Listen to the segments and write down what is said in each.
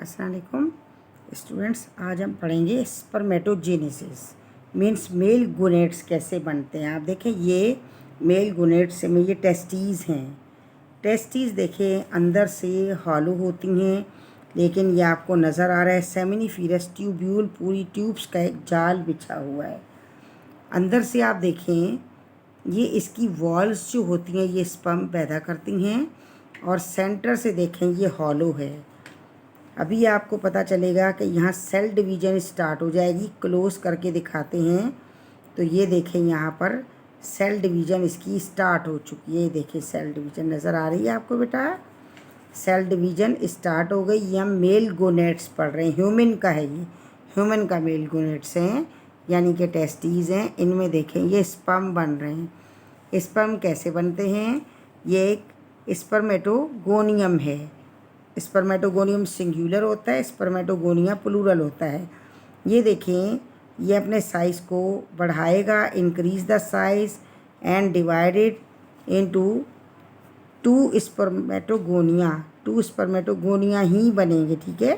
अस्सलाम वालेकुम स्टूडेंट्स। आज हम पढ़ेंगे स्पर्मेटोजेनेसिस मीन्स मेल गोनेट्स कैसे बनते हैं। आप देखें ये मेल गोनेट्स में ये टेस्टीज़ हैं। टेस्टीज़ देखें अंदर से हॉलो होती हैं, लेकिन ये आपको नज़र आ रहा है सेमिनिफेरस ट्यूब्यूल पूरी ट्यूब्स का एक जाल बिछा हुआ है। अंदर से आप देखें ये इसकी वॉल्स जो होती हैं ये स्पर्म पैदा करती हैं, और सेंटर से देखें ये हॉलो है। अभी आपको पता चलेगा कि यहाँ सेल डिवीज़न स्टार्ट हो जाएगी। क्लोज करके दिखाते हैं तो ये देखें यहाँ पर सेल डिवीज़न इसकी स्टार्ट हो चुकी है। ये देखें सेल डिवीज़न नज़र आ रही है आपको बेटा, सेल डिवीज़न स्टार्ट हो गई। ये हम मेल गोनेट्स पढ़ रहे हैं, ह्यूमन का है ये, ह्यूमन का मेल गोनेट्स हैं यानी कि टेस्टीज़ हैं। इनमें देखें ये स्पर्म बन रहे हैं। स्पर्म कैसे बनते हैं? ये एक स्पर्मेटोगोनियम है। स्पर्मेटोगोनियम सिंगुलर होता है, स्पर्मेटोगोनिया प्लूरल होता है। ये देखें ये अपने साइज़ को बढ़ाएगा, increase the size and divided into two spermatogonia ही बनेंगे, ठीक है।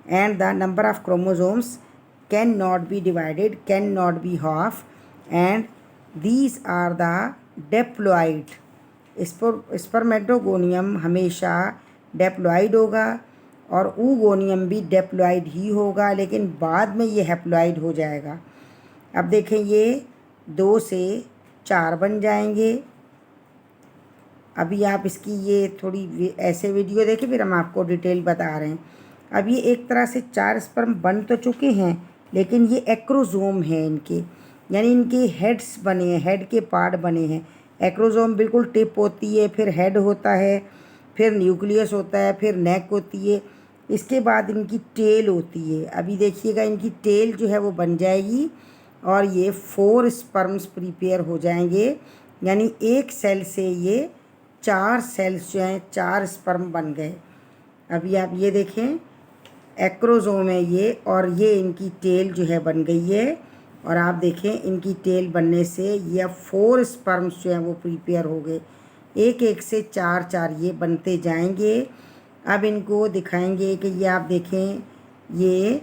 And the number of chromosomes can not be divided, can not be half, and these are the diploid. Spermatogonium हमेशा डेप्लॉइड होगा और ऊगोनियम भी डेप्लॉइड ही होगा, लेकिन बाद में ये हैप्लॉइड हो जाएगा। अब देखें ये 2 से 4 बन जाएंगे। अभी आप इसकी ये थोड़ी ऐसे वीडियो देखें, फिर हम आपको डिटेल बता रहे हैं। अब ये एक तरह से 4 स्पर्म बन तो चुके हैं, लेकिन ये एक्रोजोम है इनके, यानी इनके हेड्स बने हैं, हेड के पार्ट बने हैं। एक्रोजोम बिल्कुल टिप होती है, फिर हेड होता है, फिर न्यूक्लियस होता है, फिर नेक होती है, इसके बाद इनकी टेल होती है। अभी देखिएगा इनकी टेल जो है वो बन जाएगी और ये 4 स्पर्म्स प्रिपेयर हो जाएंगे, यानी एक सेल से ये 4 सेल्स जो हैं 4 स्पर्म बन गए। अभी आप ये देखें एक्रोजोम है ये, और ये इनकी टेल जो है बन गई है। और आप देखें इनकी टेल बनने से ये 4 स्पर्म्स जो हैं वो प्रिपेयर हो गए। एक एक से 4 ये बनते जाएंगे। अब इनको दिखाएंगे कि ये आप देखें ये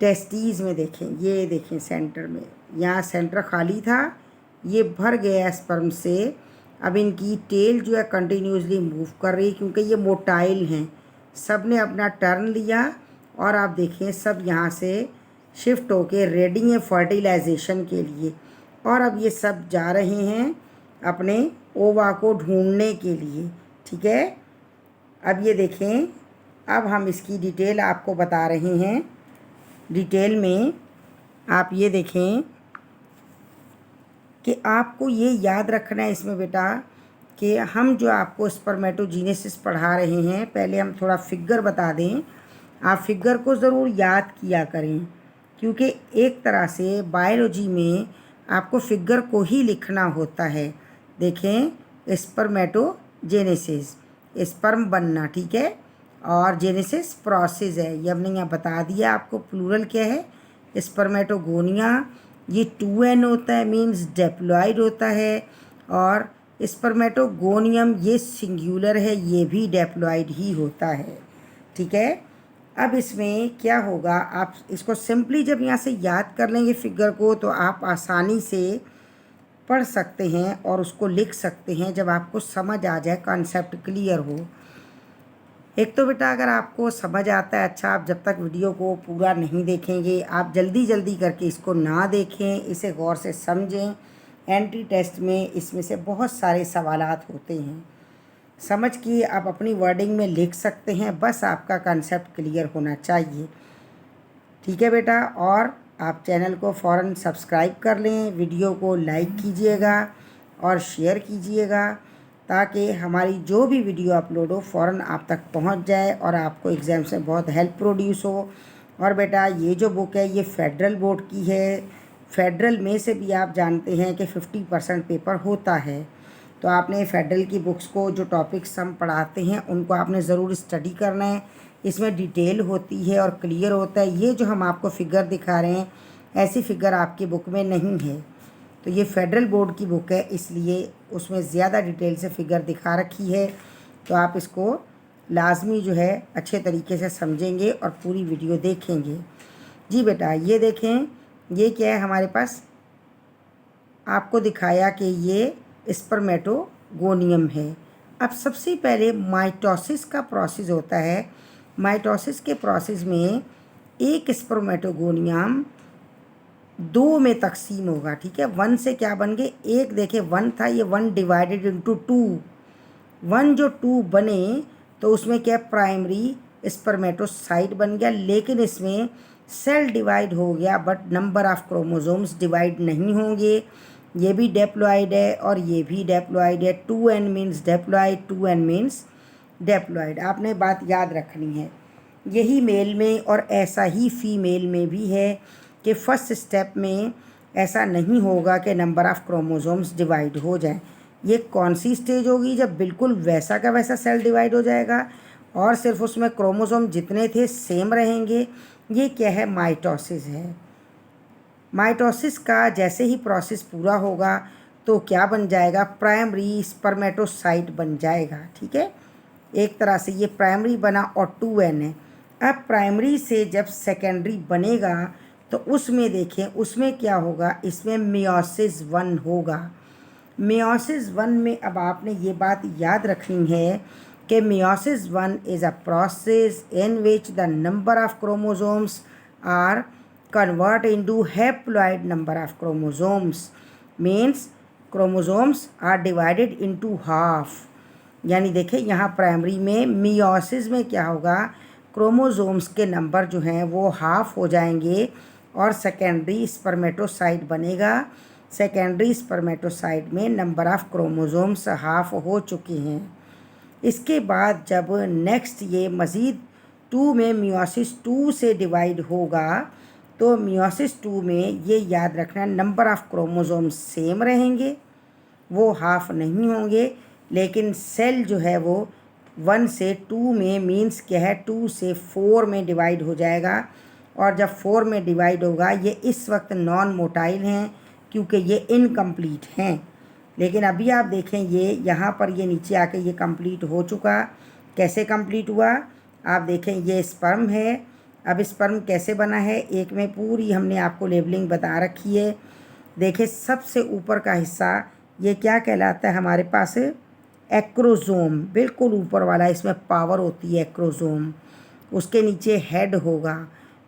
टेस्टीज़ में देखें, ये देखें सेंटर में, यहाँ सेंटर खाली था, ये भर गया स्पर्म से। अब इनकी टेल जो है कंटिन्यूसली मूव कर रही, क्योंकि ये मोटाइल हैं, सब ने अपना टर्न लिया। और आप देखें सब यहाँ से शिफ्ट होके रेडी हैं फर्टिलाइजेशन के लिए। और अब ये सब जा रहे हैं अपने ओवा को ढूंढने के लिए, ठीक है। अब ये देखें, अब हम इसकी डिटेल आपको बता रहे हैं। डिटेल में आप ये देखें कि आपको ये याद रखना है इसमें बेटा कि हम जो आपको स्पर्मेटोजेनेसिस पढ़ा रहे हैं, पहले हम थोड़ा फिगर बता दें। आप फिगर को ज़रूर याद किया करें, क्योंकि एक तरह से बायोलॉजी में आपको फिगर को ही लिखना होता है। देखें स्पर्मेटोजेनेसिस स्पर्म बनना, ठीक है, और जेनेसिस प्रोसेस है। ये हमने यहाँ बता दिया आपको। प्लूरल क्या है? स्पर्मेटोगोनिया। ये 2n होता है, मीन्स डेप्लॉइड होता है। और स्पर्मेटोगोनियम ये सिंगुलर है, ये भी डेप्लॉइड ही होता है, ठीक है। अब इसमें क्या होगा, आप इसको सिंपली जब यहाँ से याद कर लेंगे फिगर को, तो आप आसानी से पढ़ सकते हैं और उसको लिख सकते हैं जब आपको समझ आ जाए, कॉन्सेप्ट क्लियर हो। एक तो बेटा अगर आपको समझ आता है, अच्छा, आप जब तक वीडियो को पूरा नहीं देखेंगे, आप जल्दी जल्दी करके इसको ना देखें, इसे गौर से समझें। एंट्री टेस्ट में इसमें से बहुत सारे सवालात होते हैं, समझ के आप अपनी वर्डिंग में लिख सकते हैं, बस आपका कॉन्सेप्ट क्लियर होना चाहिए, ठीक है बेटा। और आप चैनल को फ़ौरन सब्सक्राइब कर लें, वीडियो को लाइक कीजिएगा और शेयर कीजिएगा, ताकि हमारी जो भी वीडियो अपलोड हो फ़ौरन आप तक पहुंच जाए और आपको एग्ज़ाम से बहुत हेल्प प्रोड्यूस हो। और बेटा ये जो बुक है ये फेडरल बोर्ड की है। फेडरल में से भी आप जानते हैं कि 50% पेपर होता है, तो आपने फेडरल की बुक्स को जो टॉपिक्स हम पढ़ाते हैं उनको आपने ज़रूर स्टडी करना है। इसमें डिटेल होती है और क्लियर होता है। ये जो हम आपको फ़िगर दिखा रहे हैं, ऐसी फ़िगर आपकी बुक में नहीं है। तो ये फेडरल बोर्ड की बुक है, इसलिए उसमें ज़्यादा डिटेल से फ़िगर दिखा रखी है। तो आप इसको लाजमी जो है अच्छे तरीके से समझेंगे और पूरी वीडियो देखेंगे। जी बेटा, ये देखें, ये क्या है हमारे पास, आपको दिखाया कि ये स्पर्मेटोगोनियम है। अब सबसे पहले माइटोसिस का प्रोसेस होता है। माइटोसिस के प्रोसेस में एक स्पर्मेटोगोनियम 2 में तकसीम होगा, ठीक है। 1 से क्या बन गए, एक देखे 1 था, ये 1 डिवाइडेड इंटू 2। 1 जो 2 बने तो उसमें क्या प्राइमरी स्पर्मेटोसाइट बन गया, लेकिन इसमें सेल डिवाइड हो गया but number of chromosomes divide नहीं होंगे। ये भी डेप्लॉइड है और ये भी डेप्लॉइड है। 2n means diploid, 2n means diploid. आपने बात याद रखनी है। यही मेल में और ऐसा ही फीमेल में भी है कि फर्स्ट स्टेप में ऐसा नहीं होगा कि नंबर ऑफ़ क्रोमोसोम्स डिवाइड हो जाए। ये कौन सी स्टेज होगी, जब बिल्कुल वैसा का वैसा सेल डिवाइड हो जाएगा और सिर्फ उसमें क्रोमोसोम जितने थे सेम रहेंगे। ये क्या है, माइटोसिस है। माइटोसिस का जैसे ही प्रोसेस पूरा होगा तो क्या बन जाएगा, प्राइमरी स्पर्मेटोसाइट बन जाएगा, ठीक है। एक तरह से ये प्राइमरी बना और 2n है। अब प्राइमरी से जब सेकेंडरी बनेगा तो उसमें देखें, उसमें क्या होगा, इसमें मियोसिस 1 होगा। मियोसिस 1 में अब आपने ये बात याद रखनी है कि meiosis 1 is a process in which the number of chromosomes are convert into haploid number of chromosomes, means chromosomes are divided into half। यानी देखें यहाँ प्राइमरी में मियोसिस में क्या होगा, क्रोमोसोम्स के नंबर जो हैं वो हाफ हो जाएंगे और सेकेंडरी स्पर्मेटोसाइट बनेगा। सेकेंडरी स्पर्मेटोसाइट में नंबर ऑफ़ क्रोमोसोम्स हाफ हो चुके हैं। इसके बाद जब नेक्स्ट ये मज़ीद 2 में मियोसिस 2 से डिवाइड होगा तो मियोसिस 2 में ये याद रखना, नंबर ऑफ़ क्रोमोसोम्स सेम रहेंगे, वो हाफ नहीं होंगे, लेकिन सेल जो है वो 1 से 2 में मीन्स क्या है, 2 से 4 में डिवाइड हो जाएगा। और जब 4 में डिवाइड होगा, ये इस वक्त नॉन मोटाइल हैं क्योंकि ये इनकम्प्लीट हैं। लेकिन अभी आप देखें, ये यहाँ पर ये नीचे आके ये कंप्लीट हो चुका। कैसे कंप्लीट हुआ, आप देखें, ये स्पर्म है। अब स्पर्म कैसे बना है, एक में पूरी हमने आपको लेबलिंग बता रखी है। देखिए सबसे ऊपर का हिस्सा ये क्या कहलाता है हमारे पास, एक्रोसोम, बिल्कुल ऊपर वाला, इसमें पावर होती है एक्रोसोम। उसके नीचे हेड होगा,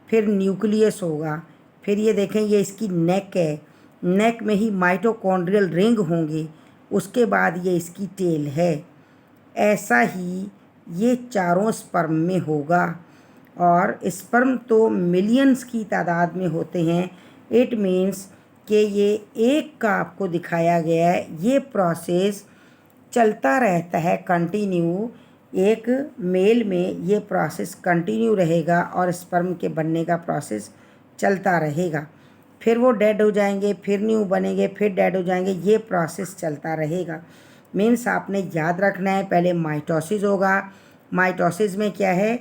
फिर न्यूक्लियस होगा, फिर ये देखें ये इसकी नेक है, नेक में ही माइटोकॉन्ड्रियल रिंग होंगे, उसके बाद ये इसकी टेल है। ऐसा ही ये चारों स्पर्म में होगा और स्पर्म तो मिलियंस की तादाद में होते हैं। इट मीन्स कि ये एक का आपको दिखाया गया है, ये प्रोसेस चलता रहता है कंटिन्यू। एक मेल में ये प्रोसेस कंटिन्यू रहेगा और स्पर्म के बनने का प्रोसेस चलता रहेगा। फिर वो डेड हो जाएंगे, फिर न्यू बनेंगे, फिर डेड हो जाएंगे, ये प्रोसेस चलता रहेगा। मीन्स आपने याद रखना है, पहले माइटोसिस होगा। माइटोसिस में क्या है,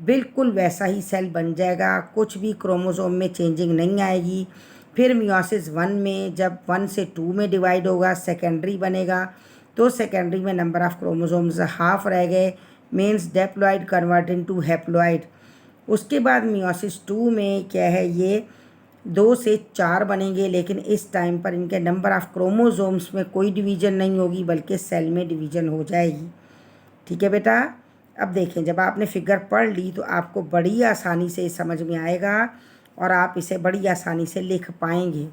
बिल्कुल वैसा ही सेल बन जाएगा, कुछ भी क्रोमोसोम में चेंजिंग नहीं आएगी। फिर मियोसिस 1 में जब 1 से 2 में डिवाइड होगा, सेकेंडरी बनेगा, तो सेकेंडरी में नंबर ऑफ़ क्रोमोसोम्स हाफ रह गए, means diploid convert into haploid. उसके बाद मियोसिस 2 में क्या है, ये 2 से 4 बनेंगे, लेकिन इस टाइम पर इनके नंबर ऑफ़ क्रोमोसोम्स में कोई डिवीज़न नहीं होगी बल्कि सेल में डिवीज़न हो जाएगी, ठीक है बेटा। अब देखें, जब आपने फिगर पढ़ ली तो आपको बड़ी आसानी से समझ में आएगा और आप इसे बड़ी आसानी से लिख पाएंगे।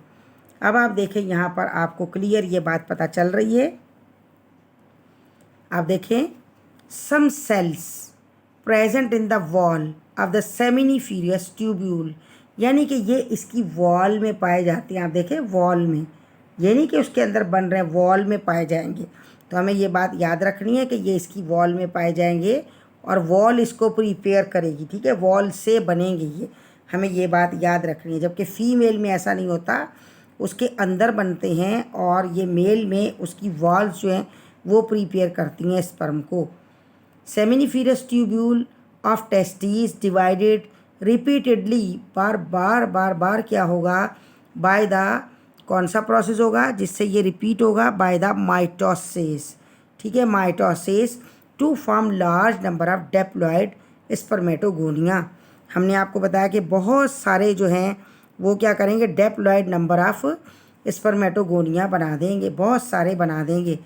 अब आप देखें, यहाँ पर आपको क्लियर ये बात पता चल रही है। आप देखें, some cells present in the wall of the seminiferous tubule, यानी कि ये इसकी वॉल में पाए जाते हैं। आप देखें वॉल में, ये नहीं कि उसके अंदर बन रहे हैं, वॉल में पाए जाएंगे। तो हमें ये बात याद रखनी है कि ये इसकी वॉल में पाए जाएंगे और वॉल इसको प्रिपेयर करेगी, ठीक है, वॉल से बनेंगे ये, हमें ये बात याद रखनी है। जबकि फ़ीमेल में ऐसा नहीं होता, उसके अंदर बनते हैं और ये मेल में उसकी वॉल्स जो हैं वो प्रिपेयर करती हैं स्पर्म को। Seminiferous tubule of testis divided repeatedly, बार बार बार बार क्या होगा, बाय द, कौन सा प्रोसेस होगा जिससे ये रिपीट होगा, बाय द माइटोसिस, ठीक है, mitosis. To form large number of diploid spermatogonia. हमने आपको बताया कि बहुत सारे जो हैं वो क्या करेंगे, डेप्लॉयड नंबर ऑफ स्पर्मेटोगोनिया बना देंगे, बहुत सारे बना देंगे।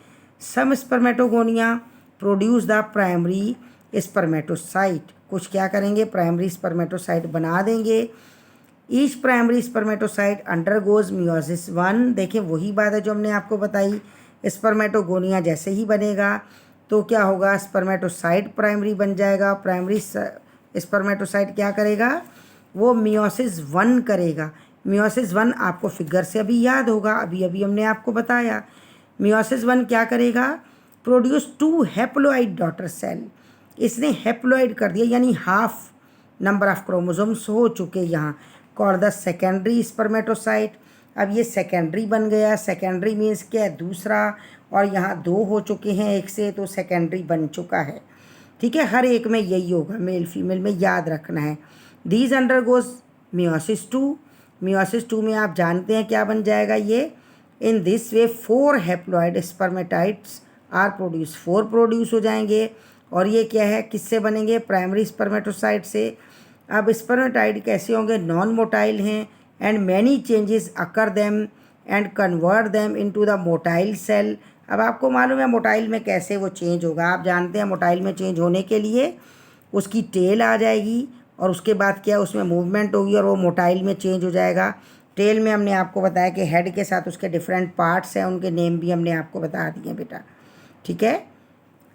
Some spermatogonia produce the primary spermatocyte, कुछ क्या करेंगे, प्राइमरी स्पर्मेटोसाइट बना देंगे। Each primary spermatocyte undergoes meiosis 1। देखें वही बात है जो हमने आपको बताई, स्पर्मेटोगोनिया जैसे ही बनेगा तो क्या होगा, स्पर्मेटोसाइट प्राइमरी बन जाएगा। प्राइमरी स्पर्मेटोसाइट क्या करेगा, वो मियोसिस 1 करेगा। मियोसिस 1 आपको फिगर से अभी याद होगा, अभी अभी हमने आपको बताया। मियोसिस 1 क्या करेगा, प्रोड्यूस 2 हैप्लॉइड डॉटर सेल। इसने हैप्लॉइड कर दिया, यानी हाफ नंबर ऑफ क्रोमोसोम्स हो चुके यहाँ, कॉल्ड द सेकेंडरी स्पर्मेटोसाइट। अब ये सेकेंडरी बन गया, सेकेंडरी मीन्स क्या है, दूसरा, और यहाँ 2 हो चुके हैं एक से, तो सेकेंडरी बन चुका है। ठीक है, हर एक में यही होगा, मेल फीमेल में याद रखना है। These undergoes meiosis 2। मियोसिस 2 में आप जानते हैं क्या बन जाएगा ये, in this way 4 haploid spermatids are produce, 4 produce हो जाएंगे। और ये क्या है, किससे बनेंगे, प्राइमरी स्पर्मेटोसाइट से। अब स्पर्मेटाइट कैसे होंगे, नॉन मोटाइल हैं, and many changes occur them and convert them into the motile cell. अब आपको मालूम है मोटाइल में कैसे वो चेंज होगा, आप जानते हैं मोटाइल में चेंज होने के लिए उसकी टेल आ जाएगी और उसके बाद क्या, उसमें मूवमेंट होगी और वो मोटाइल में चेंज हो जाएगा। टेल में हमने आपको बताया कि हेड के साथ उसके डिफरेंट पार्ट्स हैं, उनके नेम भी हमने आपको बता दिए बेटा। ठीक है,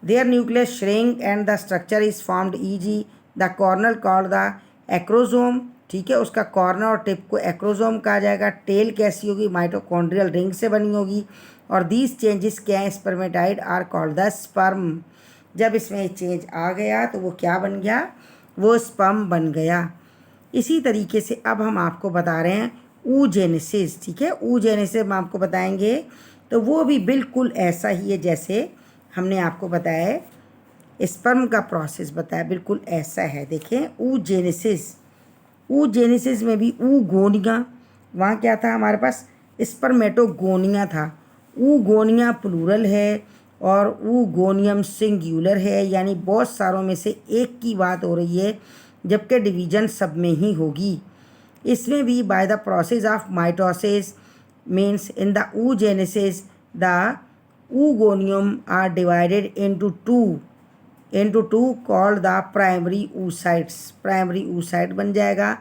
their nucleus shrink and the structure is formed easy the corner called the acrosome. ठीक है, उसका कॉर्नर और टिप को एक्रोजोम कहा जाएगा। टेल कैसी होगी, माइटोकॉन्ड्रियल रिंग से बनी होगी। और दीज चेंजेस क्या है, स्पर्मेटाइड आर कॉल्ड द स्पर्म। जब इसमें चेंज आ गया तो वो क्या बन गया, वो स्पर्म बन गया। इसी तरीके से अब हम आपको बता रहे हैं oogenesis। ठीक है, oogenesis हम आपको बताएंगे, तो वो भी बिल्कुल ऐसा ही है जैसे हमने आपको बताया है स्पर्म का प्रोसेस बताया, बिल्कुल ऐसा है। देखें oogenesis, oogenesis में भी oogonia, वहाँ क्या था हमारे पास, स्पर्मेटोगोनिया था। oogonia प्लूरल है और ooगोनियम सिंगुलर है, यानी बहुत सारों में से एक की बात हो रही है, जबकि डिवीजन सब में ही होगी। इसमें भी by the process of mitosis means in the oogenesis the oogoनियम are divided into two called the primary oocytes। Primary oocyte बन जाएगा।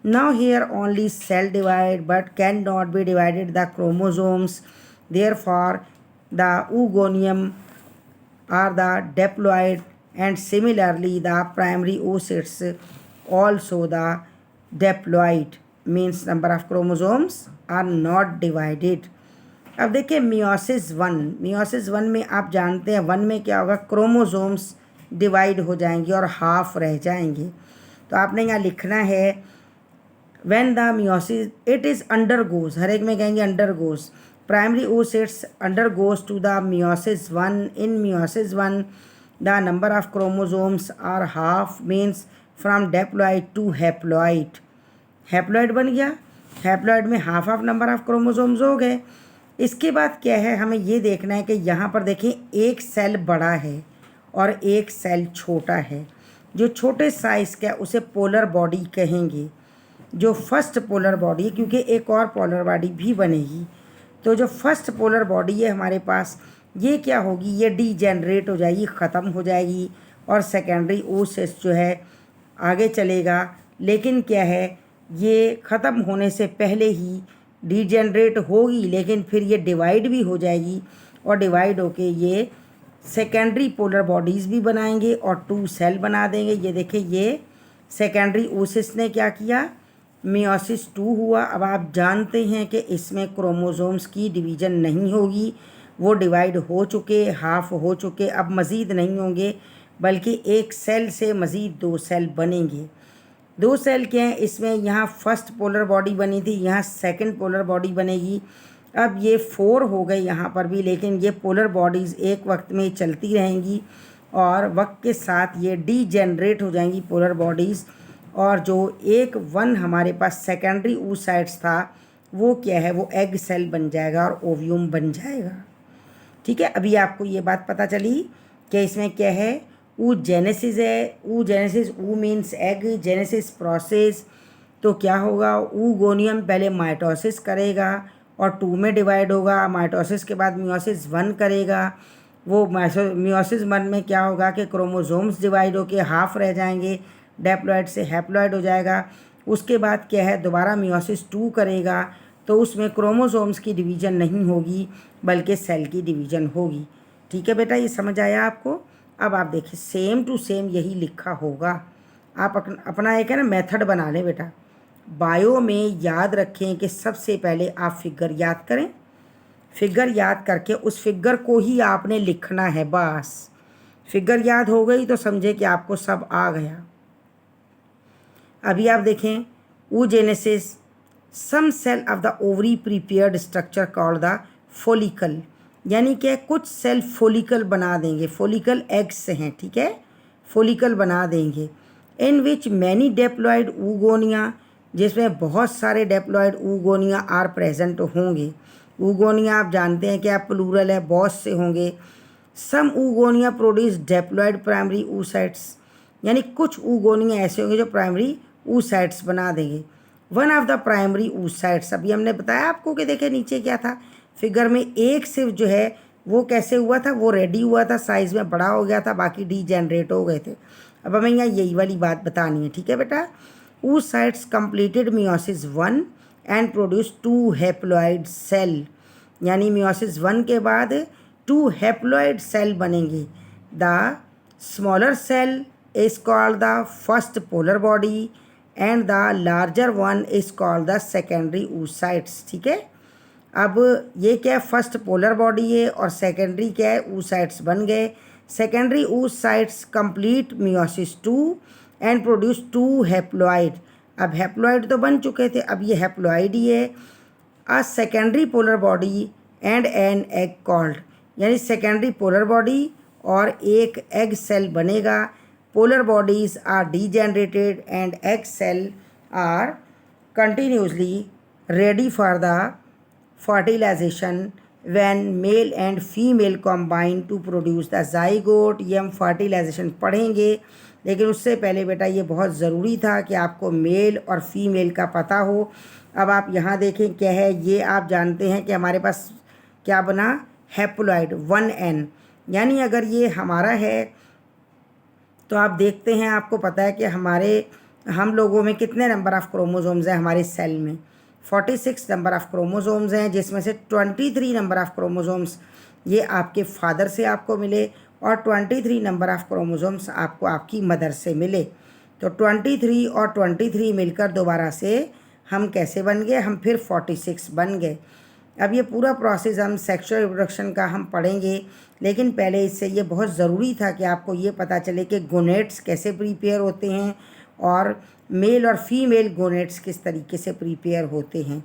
Now here only cell divide but cannot be divided the chromosomes, therefore the oogonium are the diploid and similarly the primary oocytes also the diploid, means number of chromosomes are not divided। अब देखिए meiosis 1, meiosis 1 में आप जानते हैं 1 में क्या होगा, chromosomes divide हो जाएंगे और हाफ रह जाएंगे। तो आपने यहाँ लिखना है when the meiosis it is undergoes, हर एक में कहेंगे undergoes, primary oocytes undergoes to the meiosis 1। in meiosis 1 the number of chromosomes are half, means from diploid to haploid। Haploid बन गया, हैप्लॉइड में half of number of chromosomes हो गए। इसके बाद क्या है, हमें ये देखना है कि यहाँ पर देखें एक सेल बड़ा है और एक सेल छोटा है। जो छोटे साइज़ का उसे पोलर बॉडी कहेंगे। जो फर्स्ट पोलर बॉडी है, क्योंकि एक और पोलर बॉडी भी बनेगी, तो जो फर्स्ट पोलर बॉडी है हमारे पास, ये क्या होगी, ये डीजेनरेट हो जाएगी, ख़त्म हो जाएगी, और सेकेंडरी oocytes जो है आगे चलेगा। लेकिन क्या है, ये ख़त्म होने से पहले ही डीजेनरेट होगी, लेकिन फिर ये डिवाइड भी हो जाएगी, और डिवाइड होके ये सेकेंडरी पोलर बॉडीज़ भी बनाएंगे और 2 सेल बना देंगे। ये देखिए, ये सेकेंडरी oocytes ने क्या किया, मियोसिस 2 हुआ। अब आप जानते हैं कि इसमें क्रोमोसोम्स की डिवीज़न नहीं होगी, वो डिवाइड हो चुके, हाफ हो चुके, अब मज़ीद नहीं होंगे, बल्कि एक सेल से मज़ीद 2 सेल बनेंगे। 2 सेल क्या हैं इसमें, यहाँ फर्स्ट पोलर बॉडी बनी थी, यहाँ सेकंड पोलर बॉडी बनेगी। अब ये 4 हो गए यहाँ पर भी, लेकिन ये पोलर बॉडीज़ एक वक्त में चलती रहेंगी और वक्त के साथ ये डीजेनरेट हो जाएंगी पोलर बॉडीज़। और जो एक 1 हमारे पास सेकेंडरी oocytes था, वो क्या है, वो एग सेल बन जाएगा और ओव्यूम बन जाएगा। ठीक है, अभी आपको ये बात पता चली कि इसमें क्या है, oogenesis है। oogenesis, ऊ मीन्स एग, जेनेसिस प्रोसेस। तो क्या होगा, ooगोनियम पहले माइटोसिस करेगा और 2 में डिवाइड होगा। माइटोसिस के बाद मियोसिस 1 करेगा। वो मियोसिस 1 में क्या होगा कि क्रोमोसोम्स डिवाइड होके हाफ रह जाएंगे, डेप्लॉइड से हैप्लॉइड हो जाएगा। उसके बाद क्या है, दोबारा मियोसिस 2 करेगा, तो उसमें क्रोमोसोम्स की डिवीज़न नहीं होगी बल्कि सेल की डिवीज़न होगी। ठीक है बेटा, ये समझ आया आपको। अब आप देखिए सेम टू सेम यही लिखा होगा। आप अपना एक है ना मेथड बना लें बेटा। बायो में याद रखें कि सबसे पहले आप फिगर याद करें। फिगर याद करके उस फिगर को ही आपने लिखना है बस। फिगर याद हो गई तो समझे कि आपको सब आ गया। अभी आप देखें, oogenesis, some cell of the ovary prepared structure called the follicle, यानी कि कुछ सेल फोलिकल बना देंगे। फोलिकल एग्स से हैं, ठीक है, फोलिकल बना देंगे। इन विच मैनी डेप्लॉइड ऊगोनिया, जिसमें बहुत सारे डेप्लॉइड ऊगोनिया आर प्रेजेंट होंगे। ऊगोनिया आप जानते हैं कि आप प्लूरल है, बहुत से होंगे। Some oogonia produce diploid primary oocytes, यानी कुछ ऊगोनिया ऐसे होंगे जो प्राइमरी oocytes बना देंगे। One of the primary oocytes, अभी हमने बताया आपको कि देखे नीचे क्या था फिगर में, एक सिर्फ जो है वो कैसे हुआ था, वो रेडी हुआ था, साइज़ में बड़ा हो गया था, बाकी डीजेनरेट हो गए थे। अब हमें यहाँ यही वाली बात बतानी है, ठीक है बेटा। oocytes completed meiosis 1 and produce 2 haploid cell, यानी मियोसिस 1 के बाद 2 हैप्लॉइड सेल बनेंगे। The smaller cell is called the first polar body and the larger one is called the secondary oocytes, ठीक है। अब ये क्या है, फर्स्ट पोलर बॉडी है और सेकेंडरी क्या है, oocytes बन गए। Secondary oocytes complete meiosis 2 and produce 2 haploid. अब हैप्लॉइड तो बन चुके थे, अब ये हैप्लॉइड ही है। A secondary polar body and an egg called, यानी सेकेंडरी पोलर बॉडी और एक एग सेल बनेगा। Polar bodies are degenerated and egg cell are continuously ready for the fertilization when male and female combine to produce the zygote. ये हम fertilisation पढ़ेंगे, लेकिन उससे पहले बेटा ये बहुत ज़रूरी था कि आपको मेल और फीमेल का पता हो। अब आप यहाँ देखें क्या है, ये आप जानते हैं कि हमारे पास क्या बना, हैप्लॉइड 1n, यानी अगर ये हमारा है तो आप देखते हैं, आपको पता है कि हम लोगों में कितने नंबर ऑफ़ क्रोमोसोम्स हैं हमारे सेल में, 46 नंबर ऑफ़ क्रोमोसोम्स हैं, जिसमें से 23 नंबर ऑफ़ क्रोमोसोम्स ये आपके फादर से आपको मिले और 23 नंबर ऑफ़ क्रोमोसोम्स आपको आपकी मदर से मिले। तो 23 और 23 मिलकर दोबारा से हम कैसे बन गए, हम फिर 46 बन गए। अब ये पूरा प्रोसेस हम सेक्सुअल रिप्रोडक्शन का हम पढ़ेंगे, लेकिन पहले इससे ये बहुत ज़रूरी था कि आपको ये पता चले कि गोनेट्स कैसे प्रीपेयर होते हैं और मेल और फीमेल गोनेट्स किस तरीके से प्रीपेयर होते हैं।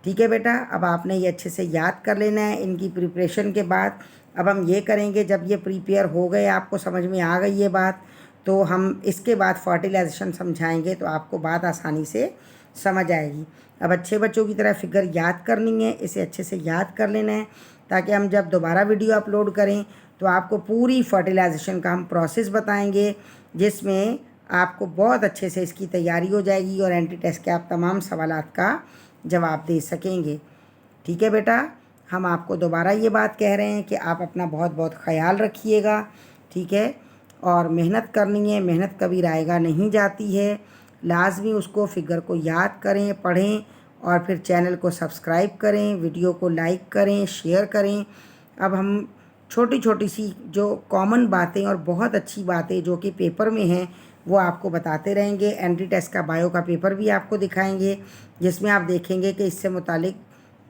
ठीक है बेटा, अब आपने ये अच्छे से याद कर लेना है। इनकी प्रिपरेशन के बाद अब हम ये करेंगे, जब ये प्रीपेयर हो गए, आपको समझ में आ गई ये बात, तो हम इसके बाद फर्टिलाइजेशन समझाएंगे, तो आपको बात आसानी से समझ आएगी। अब अच्छे बच्चों की तरह फिगर याद करनी है, इसे अच्छे से याद कर लेना है, ताकि हम जब दोबारा वीडियो अपलोड करें तो आपको पूरी फर्टिलाइजेशन का हम प्रोसेस बताएंगे, जिसमें आपको बहुत अच्छे से इसकी तैयारी हो जाएगी और एंटी टेस्ट के आप तमाम सवालात का जवाब दे सकेंगे। ठीक है बेटा, हम आपको दोबारा ये बात कह रहे हैं कि आप अपना बहुत बहुत ख्याल रखिएगा, ठीक है, और मेहनत करनी है, मेहनत कभी रायगा नहीं जाती है। लाजमी उसको फिगर को याद करें, पढ़ें और फिर चैनल को सब्सक्राइब करें, वीडियो को लाइक करें, शेयर करें। अब हम छोटी छोटी सी जो कॉमन बातें और बहुत अच्छी बातें जो कि पेपर में हैं वो आपको बताते रहेंगे। एंटी टेस्ट का बायो का पेपर भी आपको दिखाएंगे, जिसमें आप देखेंगे कि इससे मुतालिक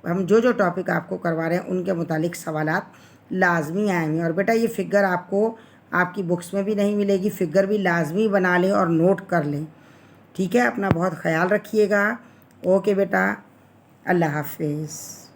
हम जो जो टॉपिक आपको करवा रहे हैं उनके मुतालिक सवालात लाजमी आएंगे। और बेटा ये फ़िगर आपको आपकी बुक्स में भी नहीं मिलेगी, फ़िगर भी लाजमी बना लें और नोट कर लें। ठीक है, अपना बहुत ख्याल रखिएगा। ओके बेटा, अल्लाह हाफिज़।